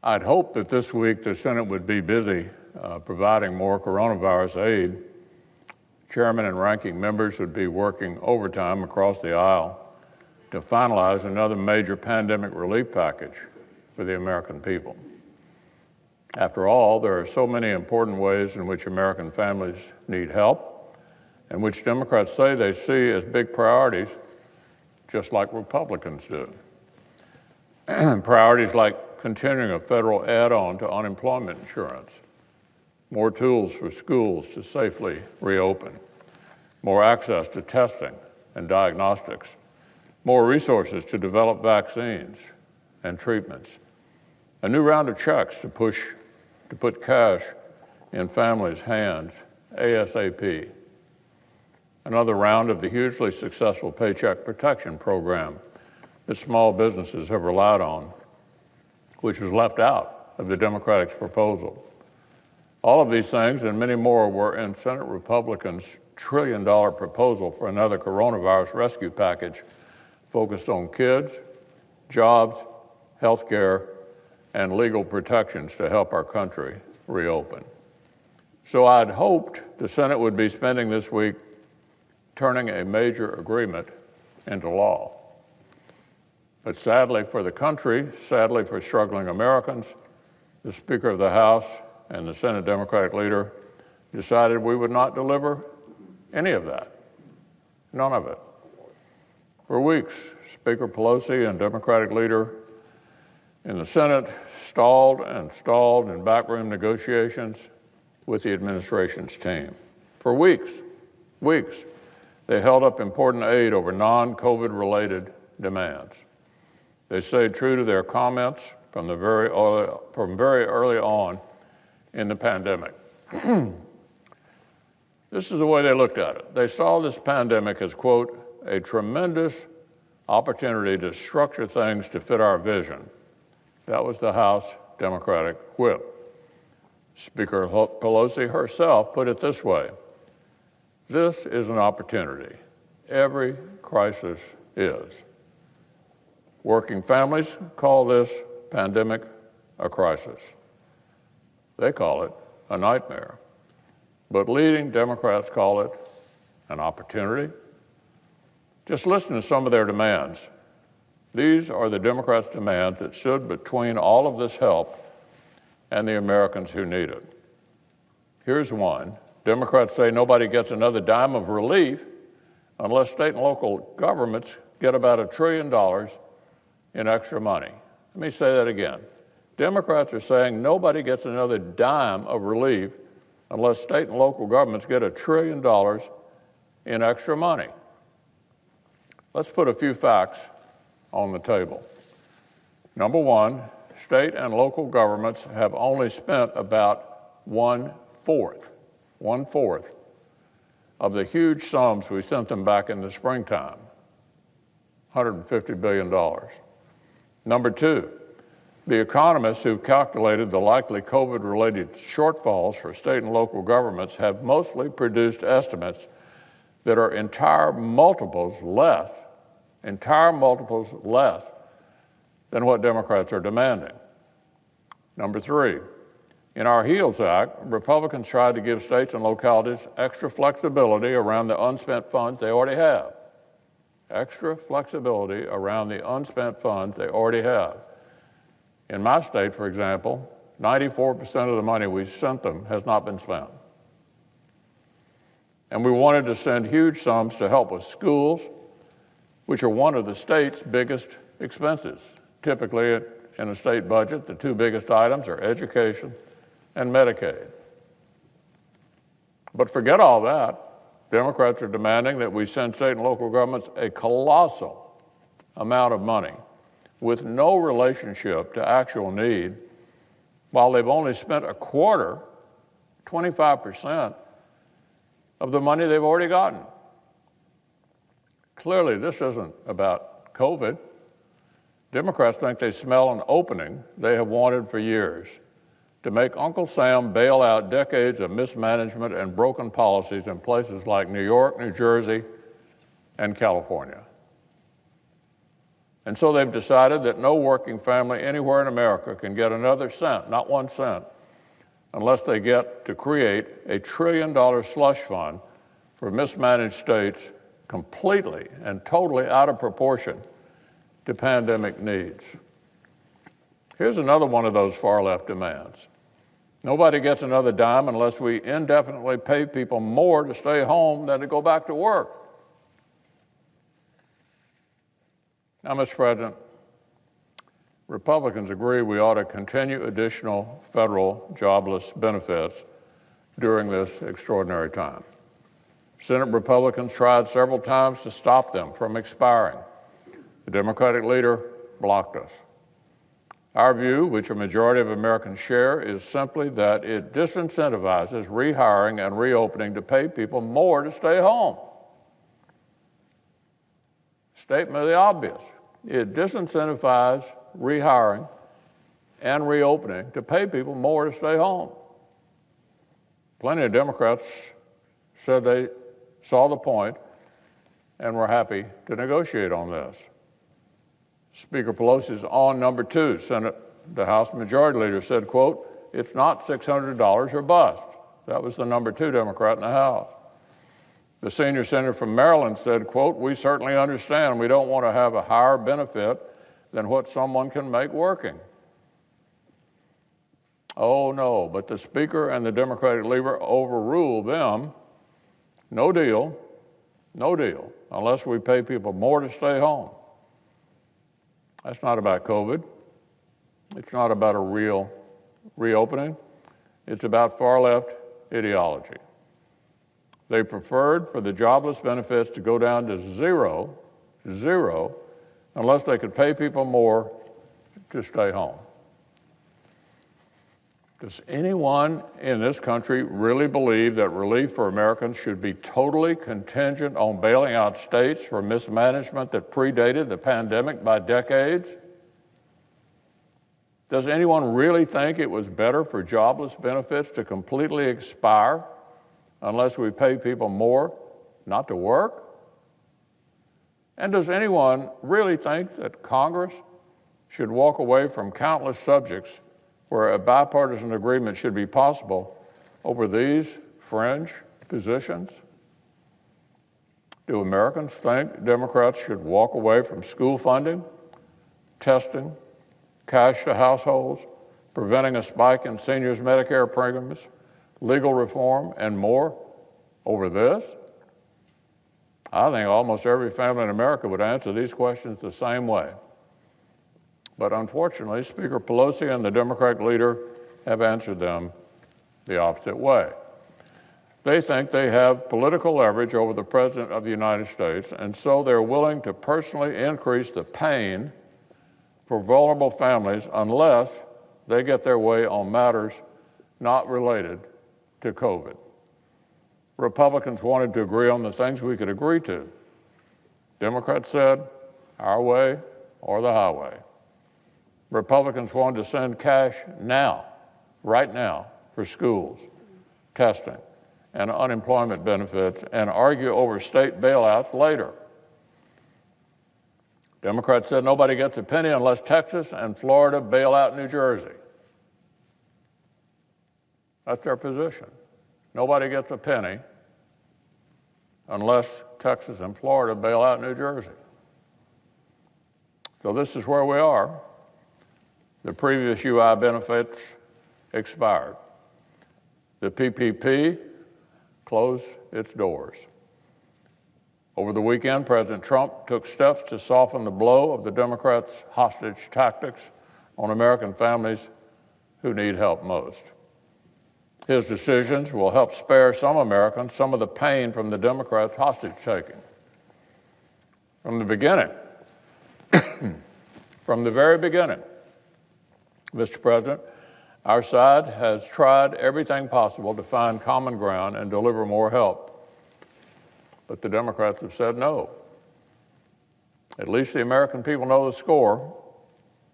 I'd hoped that this week the Senate would be busy providing more coronavirus aid. Chairman and ranking members would be working overtime across the aisle to finalize another major pandemic relief package for the American people. After all, there are so many important ways in which American families need help, and which Democrats say they see as big priorities, just like Republicans do. Priorities like continuing a federal add-on to unemployment insurance, more tools for schools to safely reopen, more access to testing and diagnostics, more resources to develop vaccines and treatments, a new round of checks to put cash in families' hands ASAP, another round of the hugely successful Paycheck Protection Program that small businesses have relied on, which was left out of the Democrats' proposal. All of these things and many more were in Senate Republicans' $1 trillion proposal for another coronavirus rescue package focused on kids, jobs, health care, and legal protections to help our country reopen. So I'd hoped the Senate would be spending this week turning a major agreement into law. But sadly for the country, sadly for struggling Americans, the Speaker of the House and the Senate Democratic leader decided we would not deliver any of that, none of it. For weeks, Speaker Pelosi and Democratic leader in the Senate stalled in backroom negotiations with the administration's team. For weeks, they held up important aid over non-COVID related demands. They stayed true to their comments from very early on in the pandemic. This is the way they looked at it. They saw this pandemic as, quote, a tremendous opportunity to structure things to fit our vision. That was the House Democratic whip. Speaker Pelosi herself put it this way: this is an opportunity. Every crisis is. Working families call this pandemic a crisis. They call it a nightmare. But leading Democrats call it an opportunity. Just listen to some of their demands. These are the Democrats' demands that stood between all of this help and the Americans who need it. Here's one. Democrats say nobody gets another dime of relief unless state and local governments get about $1 trillion in extra money. Let me say that again. Democrats are saying nobody gets another dime of relief unless state and local governments get $1 trillion in extra money. Let's put a few facts on the table. Number one, state and local governments have only spent about one-fourth of the huge sums we sent them back in the springtime, $150 billion. Number two, the economists who calculated the likely COVID-related shortfalls for state and local governments have mostly produced estimates that are entire multiples less than what Democrats are demanding. Number three, in our HEALS Act, Republicans tried to give states and localities extra flexibility around the unspent funds they already have. Extra flexibility around the unspent funds they already have. In my state, for example, 94% of the money we sent them has not been spent. And we wanted to send huge sums to help with schools, which are one of the state's biggest expenses. Typically, in a state budget, the two biggest items are education and Medicaid. But forget all that. Democrats are demanding that we send state and local governments a colossal amount of money with no relationship to actual need, while they've only spent a quarter, 25%, of the money they've already gotten. Clearly, this isn't about COVID. Democrats think they smell an opening they have wanted for years to make Uncle Sam bail out decades of mismanagement and broken policies in places like New York, New Jersey, and California. And so they've decided that no working family anywhere in America can get another cent, not 1 cent, unless they get to create a $1 trillion slush fund for mismanaged states completely and totally out of proportion to pandemic needs. Here's another one of those far-left demands. Nobody gets another dime unless we indefinitely pay people more to stay home than to go back to work. Now, Mr. President, Republicans agree we ought to continue additional federal jobless benefits during this extraordinary time. Senate Republicans tried several times to stop them from expiring. The Democratic leader blocked us. Our view, which a majority of Americans share, is simply that it disincentivizes rehiring and reopening to pay people more to stay home. Statement of the obvious. It disincentivizes rehiring and reopening to pay people more to stay home. Plenty of Democrats said they saw the point and were happy to negotiate on this. Speaker Pelosi's on number 2, the House Majority Leader said, quote, "It's not $600 or bust." That was the number 2 Democrat in the House. The senior senator from Maryland said, quote, "We certainly understand we don't want to have a higher benefit than what someone can make working." Oh no, but the Speaker and the Democratic leader overruled them. No deal, unless we pay people more to stay home. That's not about COVID. It's not about a real reopening. It's about far-left ideology. They preferred for the jobless benefits to go down to zero, unless they could pay people more to stay home. Does anyone in this country really believe that relief for Americans should be totally contingent on bailing out states for mismanagement that predated the pandemic by decades? Does anyone really think it was better for jobless benefits to completely expire unless we pay people more not to work? And does anyone really think that Congress should walk away from countless subjects where a bipartisan agreement should be possible over these fringe positions? Do Americans think Democrats should walk away from school funding, testing, cash to households, preventing a spike in seniors' Medicare premiums, legal reform, and more over this? I think almost every family in America would answer these questions the same way. But unfortunately, Speaker Pelosi and the Democratic leader have answered them the opposite way. They think they have political leverage over the President of the United States, and so they're willing to personally increase the pain for vulnerable families unless they get their way on matters not related to COVID. Republicans wanted to agree on the things we could agree to. Democrats said, our way or the highway. Republicans wanted to send cash now, right now, for schools, testing, and unemployment benefits, and argue over state bailouts later. Democrats said nobody gets a penny unless Texas and Florida bail out New Jersey. That's their position. Nobody gets a penny unless Texas and Florida bail out New Jersey. So this is where we are. The previous UI benefits expired. The PPP closed its doors. Over the weekend, President Trump took steps to soften the blow of the Democrats' hostage tactics on American families who need help most. His decisions will help spare some Americans some of the pain from the Democrats' hostage taking. From the beginning, from the very beginning, Mr. President, our side has tried everything possible to find common ground and deliver more help. But the Democrats have said no. At least the American people know the score.